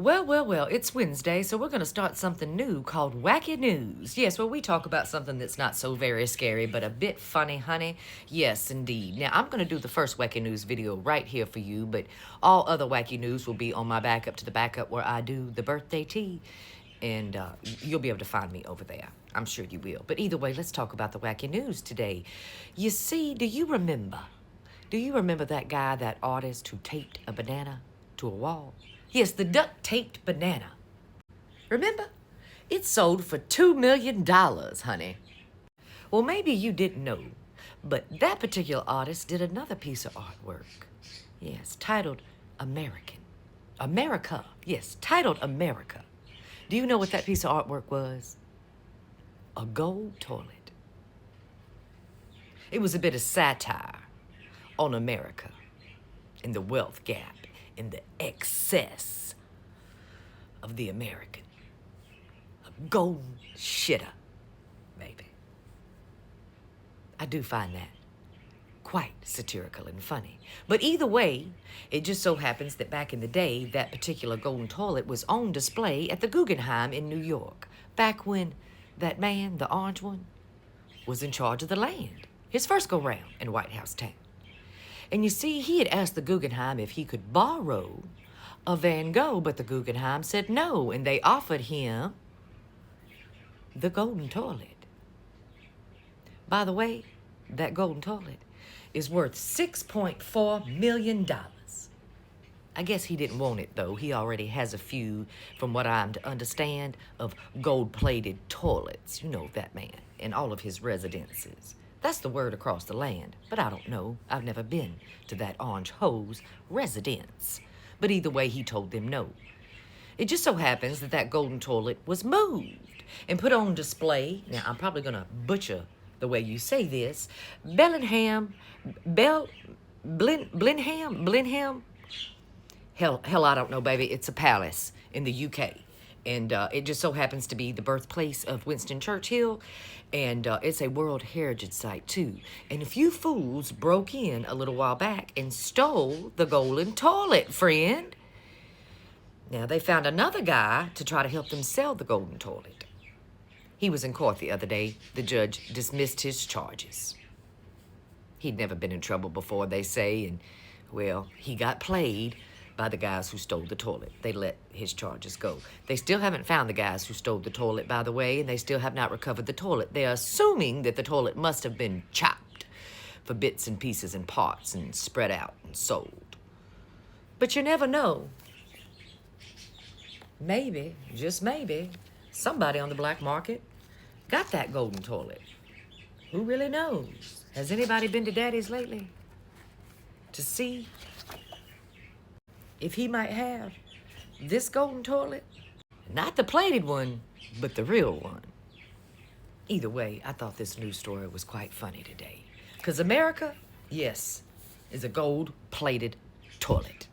Well, it's Wednesday, so we're going to start something new called Wacky News. Yes, where we talk about something that's not so very scary, but a bit funny, honey. Yes, indeed. Now, I'm going to do the first Wacky News video right here for you, but all other Wacky News will be on my backup to the backup where I do the birthday tea, and you'll be able to find me over there. I'm sure you will. But either way, let's talk about the Wacky News today. You see, do you remember that guy, that artist who taped a banana to a wall? Yes, the duct-taped banana. Remember? It sold for $2 million, honey. Well, maybe you didn't know, but that particular artist did another piece of artwork. Yes, titled American. America. Yes, titled America. Do you know what that piece of artwork was? A gold toilet. It was a bit of satire on America and the wealth gap and the excess of the American. A golden shitter, baby. I do find that quite satirical and funny. But either way, it just so happens that back in the day, that particular golden toilet was on display at the Guggenheim in New York, back when that man, the orange one, was in charge of the land, his first go-round in White House town. And you see, he had asked the Guggenheim if he could borrow a Van Gogh, but the Guggenheim said no, and they offered him the golden toilet. By the way, that golden toilet is worth $6.4 million. I guess he didn't want it, though. He already has a few, from what I'm to understand, of gold-plated toilets. You know that man, in all of his residences. That's the word across the land, but I don't know. I've never been to that orange hoe's residence. But either way, he told them no. It just so happens that that golden toilet was moved and put on display. Now, I'm probably going to butcher the way you say this. Blenheim? Hell, I don't know, baby. It's a palace in the UK. And it just so happens to be the birthplace of Winston Churchill. And it's a World Heritage Site, too. And a few fools broke in a little while back and stole the golden toilet, friend. Now, they found another guy to try to help them sell the golden toilet. He was in court the other day. The judge dismissed his charges. He'd never been in trouble before, they say, and, well, he got played by the guys who stole the toilet. They let his charges go. They still haven't found the guys who stole the toilet, by the way, and they still have not recovered the toilet. They're assuming that the toilet must have been chopped for bits and pieces and parts and spread out and sold. But you never know. Maybe, just maybe, somebody on the black market got that golden toilet. Who really knows? Has anybody been to Daddy's lately to see if he might have this golden toilet? Not the plated one, but the real one. Either way, I thought this news story was quite funny today. Because America, yes, is a gold-plated toilet.